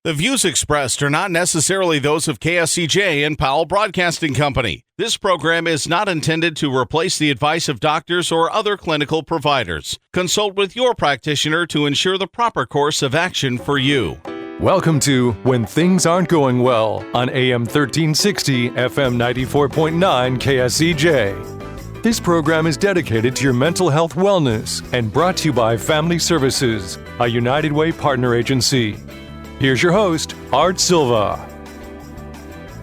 The views expressed are not necessarily those of KSCJ and Powell Broadcasting Company. This program is not intended to replace the advice of doctors or other clinical providers. Consult with your practitioner to ensure the proper course of action for you. Welcome to When Things Aren't Going Well on AM 1360, FM 94.9 KSCJ. This program is dedicated to your mental health wellness and brought to you by Family Services, a United Way partner agency. Here's your host, Art Silva.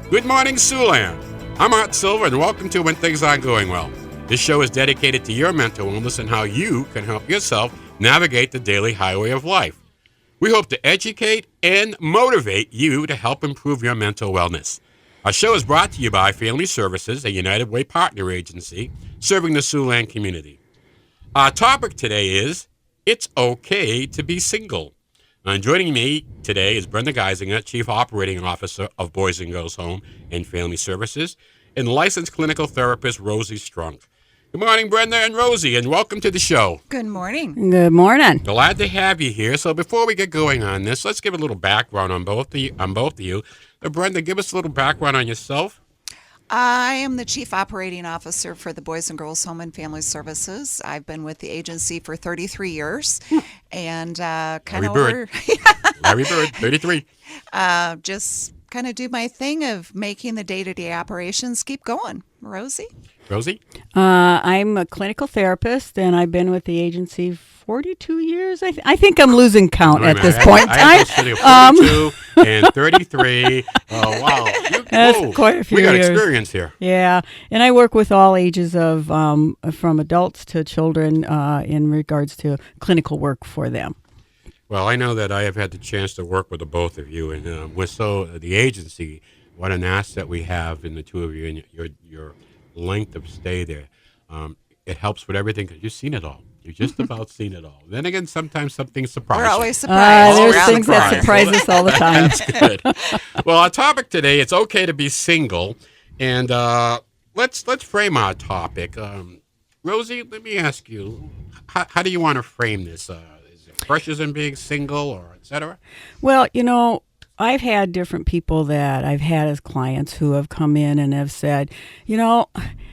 Good morning, Siouxland. I'm Art Silva, and welcome to When Things Aren't Going Well. This show is dedicated to your mental wellness and how you can help yourself navigate the daily highway of life. We hope to educate and motivate you to help improve your mental wellness. Our show is brought to you by Family Services, a United Way partner agency serving the Siouxland community. Our topic today is, it's okay to be single. And joining me today is Brenda Geisinger, Chief Operating Officer of Boys and Girls Home and Family Services, and licensed clinical therapist Rosie Strunk. Good morning, Brenda and Rosie, and welcome to the show. Good morning. Good morning. Glad to have you here. So before we get going on this, let's give a little background on both of you. Brenda, give us a little background on yourself. I am the Chief Operating Officer for the Boys and Girls Home and Family Services. I've been with the agency for 33 years and kind of Larry Bird, 33. Just kind of do my thing of making the day-to-day operations keep going. Rosie? I'm a clinical therapist, and I've been with the agency 42 years. I think I'm losing count at this point in time. I 42 and 33. Oh, wow. That's quite a few years. We got experience here. Yeah, and I work with all ages of from adults to children in regards to clinical work for them. Well, I know that I have had the chance to work with the both of you, and the agency, what an asset we have in the two of you and your length of stay there. It helps with everything because you've seen it all. You've just about seen it all. Then again, sometimes something surprises. We're always surprised. There's things that surprise us all the time. That's good. Well, our topic today, it's okay to be single, and let's frame our topic. Rosie, let me ask you, how do you want to frame this? Is there pressures in being single, or et cetera? Well, I've had different people that I've had as clients who have come in and have said,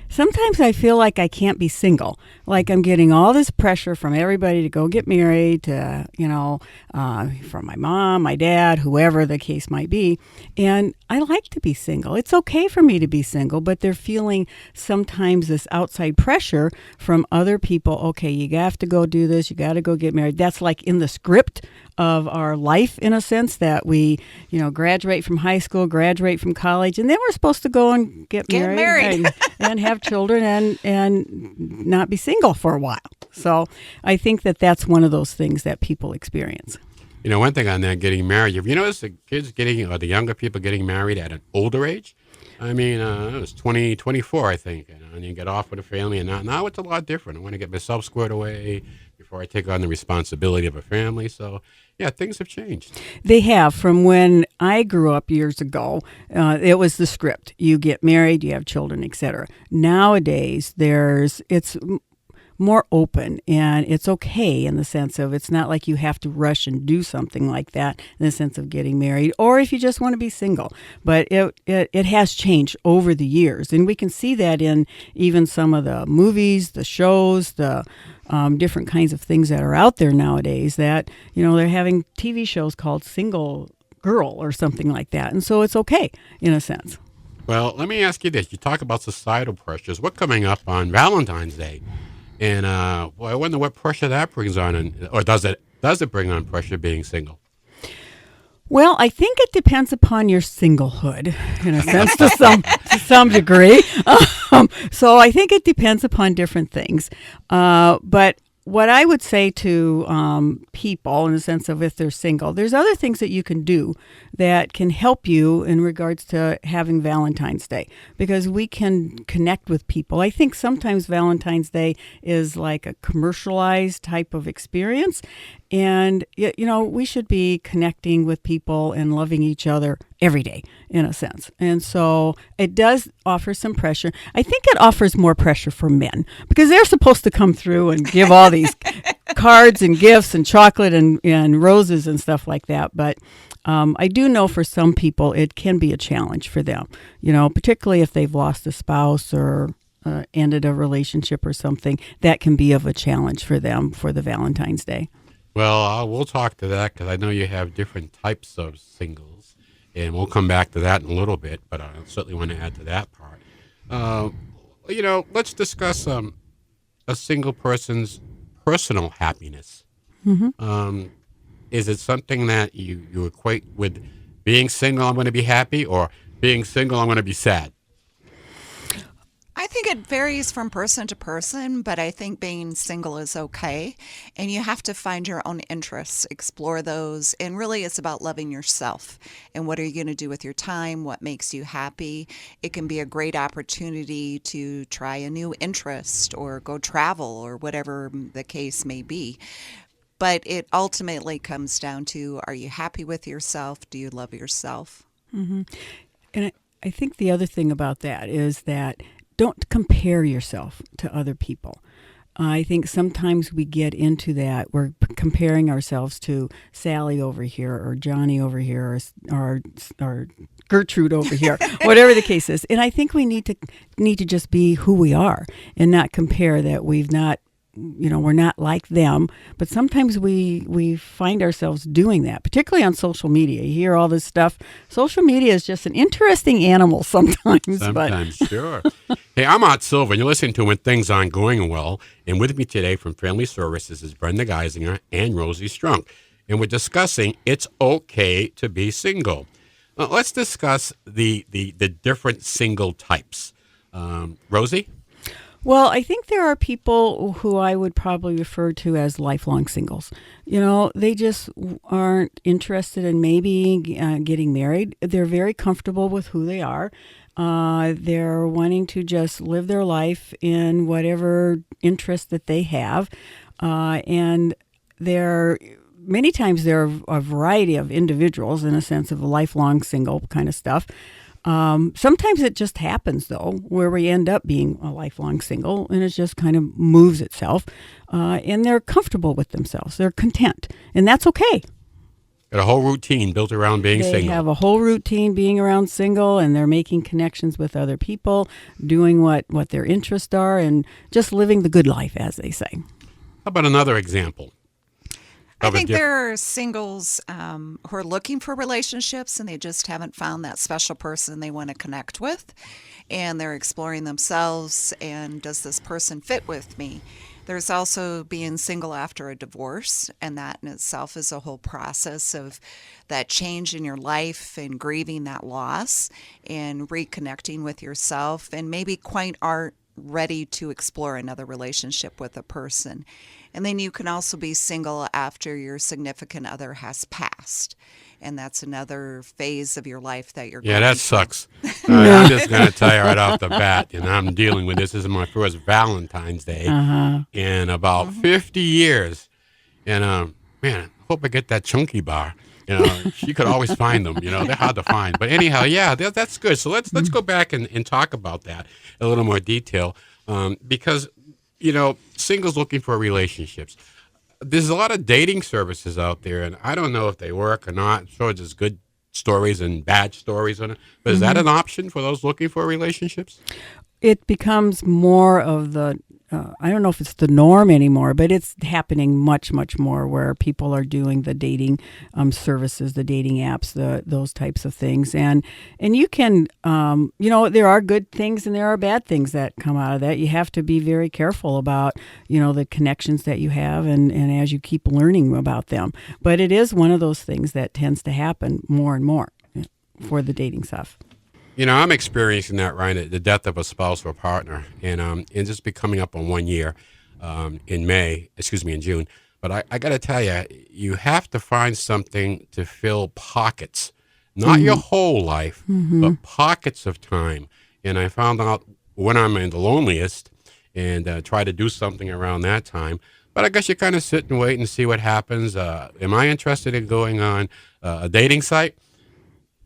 sometimes I feel like I can't be single. Like I'm getting all this pressure from everybody to go get married, to, from my mom, my dad, whoever the case might be. And I like to be single. It's okay for me to be single, but they're feeling sometimes this outside pressure from other people. Okay, you have to go do this. You got to go get married. That's like in the script of our life, in a sense, that we, graduate from high school, graduate from college, and then we're supposed to go and get married. And have children and not be single for a while. So I think that's one of those things that people experience. One thing on that, getting married, have you noticed the kids or the younger people getting married at an older age? I mean, it was 24, I think, and you get off with a family, and now it's a lot different. I want to get myself squared away before I take on the responsibility of a family. So, yeah, things have changed. They have. From when I grew up years ago, it was the script. You get married, you have children, etc. Nowadays, it's more open, and it's okay in the sense of it's not like you have to rush and do something like that in the sense of getting married, or if you just want to be single. But it has changed over the years, and we can see that in even some of the movies, the shows, the different kinds of things that are out there nowadays that, they're having TV shows called Single Girl or something like that. And so it's okay in a sense. Well, let me ask you this. You talk about societal pressures. What's coming up on Valentine's Day? And I wonder what pressure that brings on, or does it bring on pressure being single? Well, I think it depends upon your singlehood, in a sense, to some degree. So I think it depends upon different things. But what I would say to people, in the sense of if they're single, there's other things that you can do that can help you in regards to having Valentine's Day, because we can connect with people. I think sometimes Valentine's Day is like a commercialized type of experience, and we should be connecting with people and loving each other every day, in a sense. And so it does offer some pressure. I think it offers more pressure for men, because they're supposed to come through and give all these cards and gifts and chocolate and roses and stuff like that. But I do know for some people it can be a challenge for them, particularly if they've lost a spouse or ended a relationship or something. That can be of a challenge for them for the Valentine's Day. Well, we'll talk to that because I know you have different types of singles, and we'll come back to that in a little bit, but I certainly want to add to that part. Let's discuss a single person's personal happiness. Mm-hmm. Is it something that you equate with being single, I'm going to be happy, or being single, I'm going to be sad? I think it varies from person to person, but I think being single is okay. And you have to find your own interests, explore those. And really, it's about loving yourself. And what are you going to do with your time? What makes you happy? It can be a great opportunity to try a new interest or go travel or whatever the case may be. But it ultimately comes down to, are you happy with yourself? Do you love yourself? Mm-hmm. And I think the other thing about that is that don't compare yourself to other people. I think sometimes we get into that. We're comparing ourselves to Sally over here or Johnny over here or Gertrude over here, whatever the case is. And I think we need to just be who we are and not compare that we're not like them. But sometimes we find ourselves doing that, particularly on social media. You hear all this stuff. Social media is just an interesting animal sometimes. Sure. Hey, I'm Art Silva, and you're listening to When Things Aren't Going Well. And with me today from Family Services is Brenda Geisinger and Rosie Strunk. And we're discussing it's okay to be single. Let's discuss the different single types. Rosie? Well, I think there are people who I would probably refer to as lifelong singles. They just aren't interested in maybe getting married. They're very comfortable with who they are. They're wanting to just live their life in whatever interest that they have. And many times there are a variety of individuals in a sense of a lifelong single kind of stuff. Sometimes it just happens, though, where we end up being a lifelong single, and it just kind of moves itself, and they're comfortable with themselves. They're content, and that's okay. Got a whole routine built around being single. They have a whole routine being around single, and they're making connections with other people, doing what their interests are, and just living the good life, as they say. How about another example? I think there are singles who are looking for relationships and they just haven't found that special person they want to connect with. And they're exploring themselves and does this person fit with me? There's also being single after a divorce, and that in itself is a whole process of that change in your life and grieving that loss and reconnecting with yourself and maybe quite aren't ready to explore another relationship with a person. And then you can also be single after your significant other has passed. And that's another phase of your life that you're going Yeah, that sucks. I'm just going to tell you right off the bat, I'm dealing with this. This is my first Valentine's Day in about 50 years. And, man, I hope I get that chunky bar. She could always find them. They're hard to find. But anyhow, yeah, that's good. So let's go back and talk about that in a little more detail because, singles looking for relationships. There's a lot of dating services out there, and I don't know if they work or not. I'm sure there's good stories and bad stories on it. But is that an option for those looking for relationships? It becomes more of the, I don't know if it's the norm anymore, but it's happening much, much more where people are doing the dating services, the dating apps, those types of things. And you can, there are good things and there are bad things that come out of that. You have to be very careful about, the connections that you have and as you keep learning about them. But it is one of those things that tends to happen more and more for the dating stuff. I'm experiencing that, right? The death of a spouse or partner, and just be coming up on 1 year in June. But I got to tell you, you have to find something to fill pockets, not your whole life, but pockets of time. And I found out when I'm in the loneliest and try to do something around that time. But I guess you kind of sit and wait and see what happens. Am I interested in going on a dating site?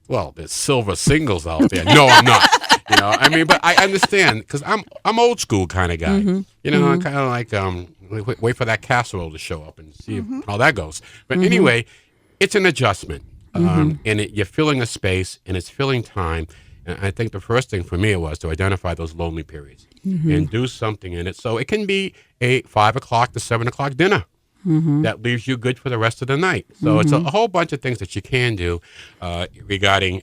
Well, there's Silva singles out there. No, I'm not. But I understand because I'm old school kind of guy. I'm kind of like wait for that casserole to show up and see how that goes. But anyway, it's an adjustment. and you're filling a space, and it's filling time. And I think the first thing for me was to identify those lonely periods and do something in it. So it can be a 5 o'clock to 7 o'clock dinner that leaves you good for the rest of the night. So it's a whole bunch of things that you can do regarding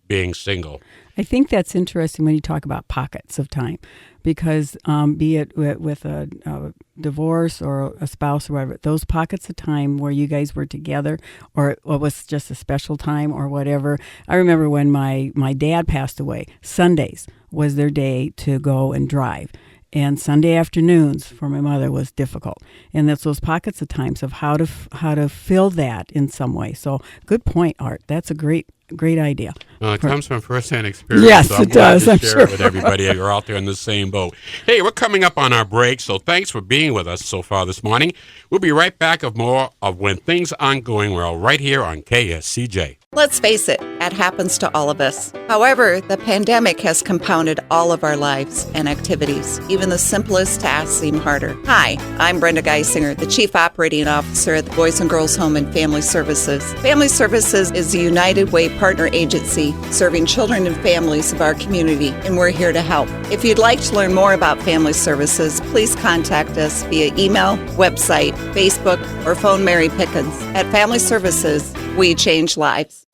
being single. I think that's interesting when you talk about pockets of time, because be it with a divorce or a spouse or whatever, those pockets of time where you guys were together or it was just a special time or whatever. I remember when my dad passed away, Sundays was their day to go and drive. And Sunday afternoons for my mother was difficult. And that's those pockets of times of how to fill that in some way. So good point, Art. That's a great idea. Well, it comes from first-hand experience. Yes, so I'm it glad does. to I'm share sure. it with everybody. You're out there in the same boat. Hey, we're coming up on our break, so thanks for being with us so far this morning. We'll be right back with more of When Things Aren't Going Well right here on KSCJ. Let's face it, that happens to all of us. However, the pandemic has compounded all of our lives and activities. Even the simplest tasks seem harder. Hi, I'm Brenda Geisinger, the Chief Operating Officer at the Boys and Girls Home and Family Services. Family Services is a United Way partner agency serving children and families of our community, and we're here to help. If you'd like to learn more about Family Services, please contact us via email, website, Facebook, or phone Mary Pickens. At Family Services, we change lives.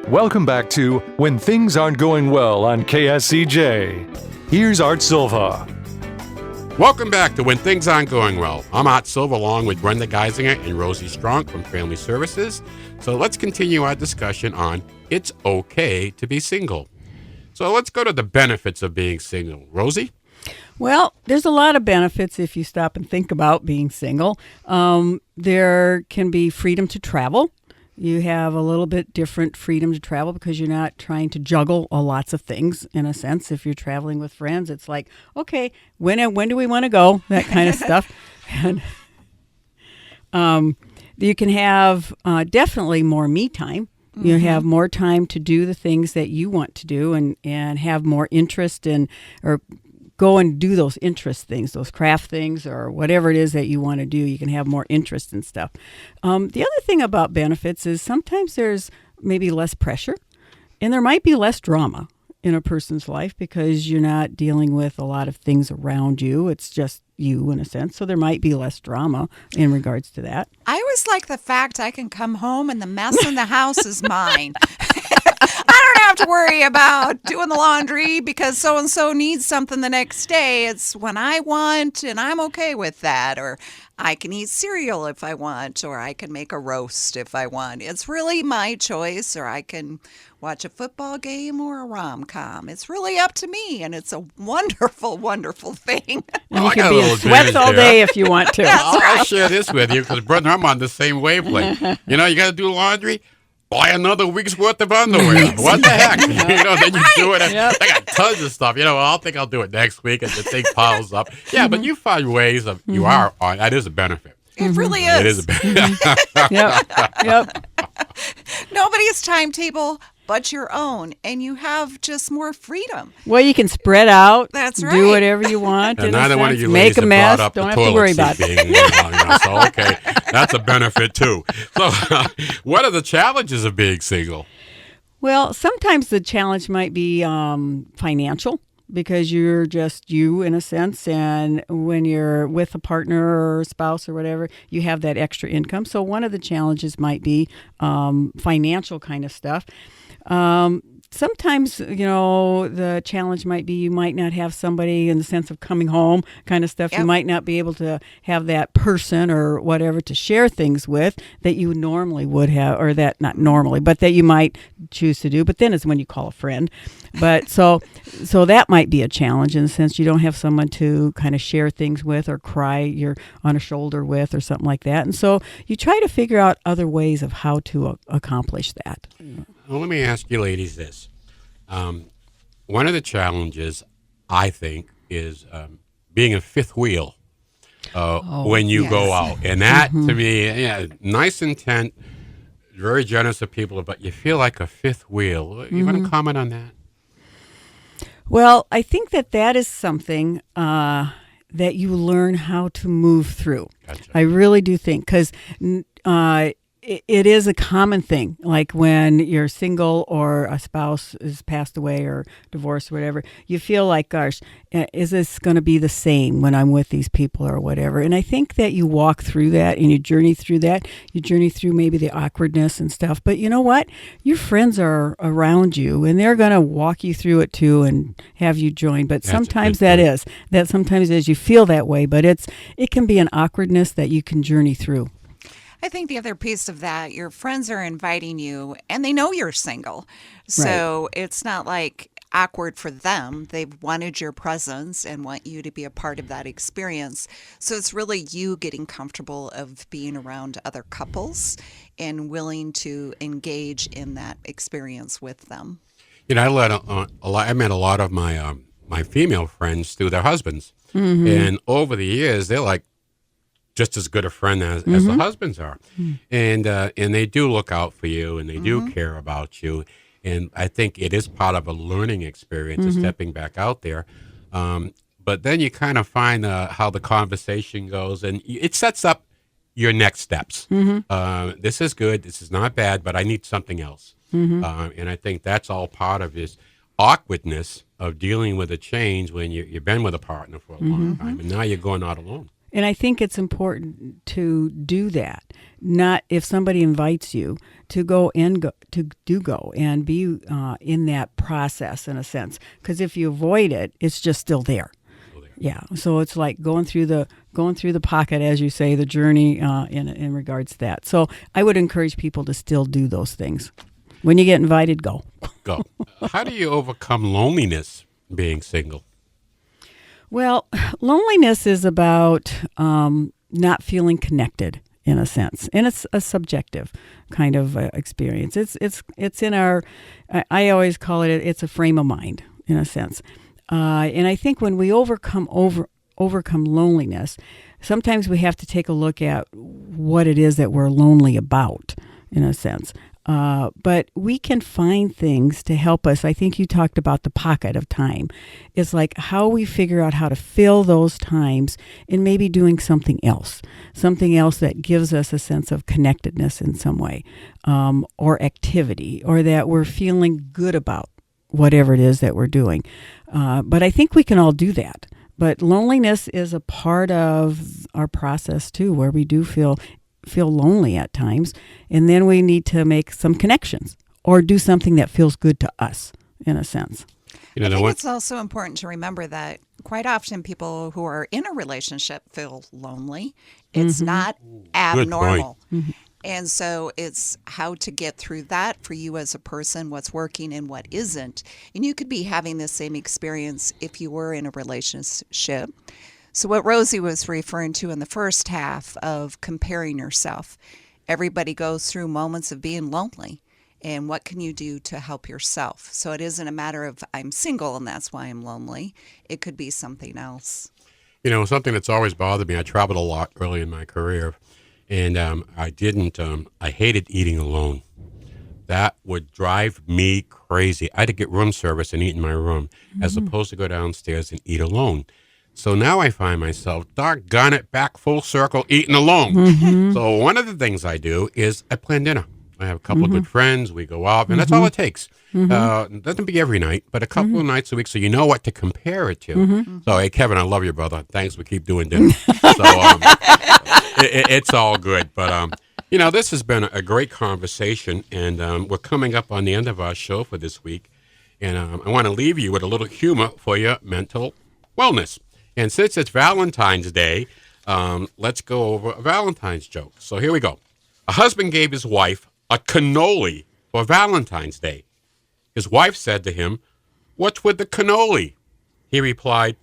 Welcome back to When Things Aren't Going Well on KSCJ. Here's Art Silva. Welcome back to When Things Aren't Going Well. I'm Art Silva along with Brenda Geisinger and Rosie Strong from Family Services. So let's continue our discussion on it's okay to be single. So let's go to the benefits of being single. Rosie? Well, there's a lot of benefits if you stop and think about being single. There can be freedom to travel. You have a little bit different freedom to travel because you're not trying to juggle lots of things, in a sense. If you're traveling with friends, it's like, okay, when do we want to go? That kind of stuff. And you can have definitely more me time. You have more time to do the things that you want to do and have more interest in, or go and do those interest things, those craft things, or whatever it is that you want to do. You can have more interest in stuff. The other thing about benefits is sometimes there's maybe less pressure, and there might be less drama in a person's life because you're not dealing with a lot of things around you. It's just you, in a sense. So there might be less drama in regards to that. I always like the fact I can come home and the mess in the house is mine. I don't have to worry about doing the laundry because so-and-so needs something the next day. It's when I want, and I'm okay with that. Or I can eat cereal if I want, or I can make a roast if I want. It's really my choice, or I can watch a football game or a rom-com. It's really up to me, and it's a wonderful, wonderful thing. And you can be in sweats all day if you want to. I'll share this with you because, brother, I'm on the same wavelength. You know, you got to do laundry. Buy another week's worth of underwear. What the heck? You know, then you do it. Yep. I got tons of stuff. You know, I'll think I'll do it next week as the thing piles up. Yeah, but you find ways of, you are on, that is a benefit. It really is. It is a benefit. Yep. Nobody's timetable but your own, and you have just more freedom. Well, you can spread out. That's Do right. whatever you want. And in a neither one of sense. you Make ladies a have mess. brought up Don't the have to toilet worry seat about it. being, so okay, that's a benefit too. So what are the challenges of being single? Well, sometimes the challenge might be financial because you're just you in a sense. And when you're with a partner or spouse or whatever, you have that extra income. So one of the challenges might be financial kind of stuff. Sometimes, the challenge might be you might not have somebody in the sense of coming home kind of stuff. Yep. You might not be able to have that person or whatever to share things with that you normally would have, or that not normally, but that you might choose to do. But then it's when you call a friend. But so that might be a challenge in the sense you don't have someone to kind of share things with or cry you're on a shoulder with or something like that. And so you try to figure out other ways of how to accomplish that. Well, let me ask you ladies this. One of the challenges, I think, is being a fifth wheel when you go out. And that, to me, nice intent, very generous of people, but you feel like a fifth wheel. You want to comment on that? Well, I think that is something that you learn how to move through. Gotcha. I really do think, because it is a common thing. Like when you're single or a spouse is passed away or divorced or whatever, you feel like, gosh, is this going to be the same when I'm with these people or whatever? And I think that you walk through that and you journey through that. You journey through maybe the awkwardness and stuff. But you know what? Your friends are around you and they're going to walk you through it too and have you join. But sometimes sometimes as you feel that way, but it can be an awkwardness that you can journey through. I think the other piece of that, your friends are inviting you and they know you're single. So It's not like awkward for them. They've wanted your presence and want you to be a part of that experience. So it's really you getting comfortable of being around other couples and willing to engage in that experience with them. I met a lot of my female friends through their husbands. Mm-hmm. And over the years, they're like just as good a friend as the husbands are. Mm-hmm. And they do look out for you and they do care about you. And I think it is part of a learning experience of stepping back out there. But then you kind of find how the conversation goes and it sets up your next steps. Mm-hmm. This is good. This is not bad, but I need something else. Mm-hmm. And I think that's all part of this awkwardness of dealing with a change when you've been with a partner for a long time and now you're going out alone. And I think it's important to do that. Not if somebody invites you to go and go and be in that process in a sense. Because if you avoid it, it's just still there. Yeah. So it's like going through the pocket, as you say, the journey in regards to that. So I would encourage people to still do those things. When you get invited, go. Go. How do you overcome loneliness being single? Well, loneliness is about not feeling connected in a sense, and it's a subjective kind of experience. It's in our, I always call it's a frame of mind in a sense, and I think when we overcome loneliness, sometimes we have to take a look at what it is that we're lonely about in a sense. But we can find things to help us. I think you talked about the pocket of time. It's like how we figure out how to fill those times and maybe doing something else that gives us a sense of connectedness in some way, or activity, or that we're feeling good about whatever it is that we're doing. But I think we can all do that. But loneliness is a part of our process too, where we do feel lonely at times, and then we need to make some connections or do something that feels good to us in a sense. I think it's also important to remember that quite often people who are in a relationship feel lonely. It's not abnormal. And so it's how to get through that for you as a person, what's working and what isn't. And you could be having the same experience if you were in a relationship. So what Rosie was referring to in the first half of comparing yourself, everybody goes through moments of being lonely. And what can you do to help yourself? So it isn't a matter of I'm single and that's why I'm lonely. It could be something else. Something that's always bothered me, I traveled a lot early in my career, and I hated eating alone. That would drive me crazy. I had to get room service and eat in my room as opposed to go downstairs and eat alone. So now I find myself, doggone it, back full circle, eating alone. So one of the things I do is I plan dinner. I have a couple of good friends. We go out, and that's all it takes. It doesn't be every night, but a couple of nights a week, so you know what to compare it to. So, hey, Kevin, I love you, brother. Thanks. We keep doing dinner. So it's all good. But, this has been a great conversation, and we're coming up on the end of our show for this week. And I want to leave you with a little humor for your mental wellness. And since it's Valentine's Day, let's go over a Valentine's joke. So here we go. A husband gave his wife a cannoli for Valentine's Day. His wife said to him, "What's with the cannoli?" He replied,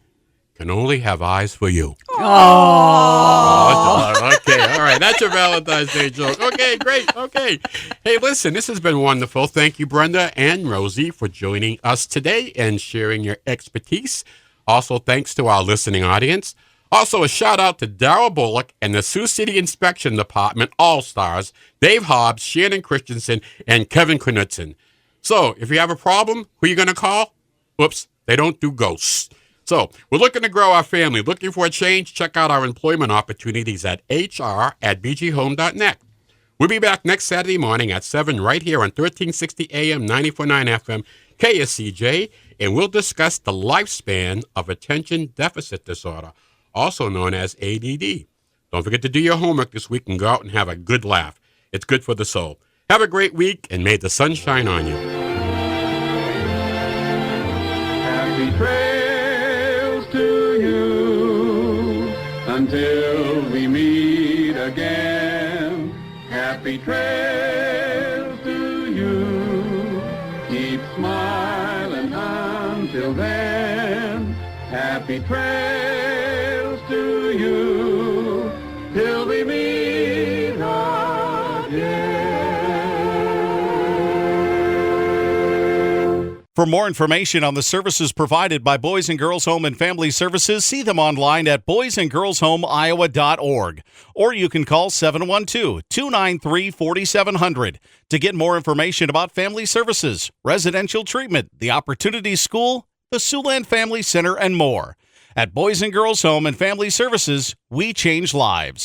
"Can only have eyes for you." Oh, okay, all right. That's your Valentine's Day joke. Okay, great. Okay. Hey, listen, this has been wonderful. Thank you, Brenda and Rosie, for joining us today and sharing your expertise. Also, thanks to our listening audience. Also, a shout out to Darryl Bullock and the Sioux City Inspection Department All-Stars, Dave Hobbs, Shannon Christensen, and Kevin Knudsen. So, if you have a problem, who are you going to call? Whoops, they don't do ghosts. So, we're looking to grow our family. Looking for a change? Check out our employment opportunities at hr@bghome.net. We'll be back next Saturday morning at 7 right here on 1360 AM, 94.9 FM, KSCJ, and we'll discuss the lifespan of attention deficit disorder, also known as ADD. Don't forget to do your homework this week and go out and have a good laugh. It's good for the soul. Have a great week, and may the sun shine on you. Happy trails to you until we meet again. Happy trails to you. Keep smiling until then. Happy trails to you till we meet again. For more information on the services provided by Boys and Girls Home and Family Services, see them online at boysandgirlshomeiowa.org. Or you can call 712-293-4700 to get more information about family services, residential treatment, the Opportunity School, the Siouxland Family Center, and more. At Boys and Girls Home and Family Services, we change lives.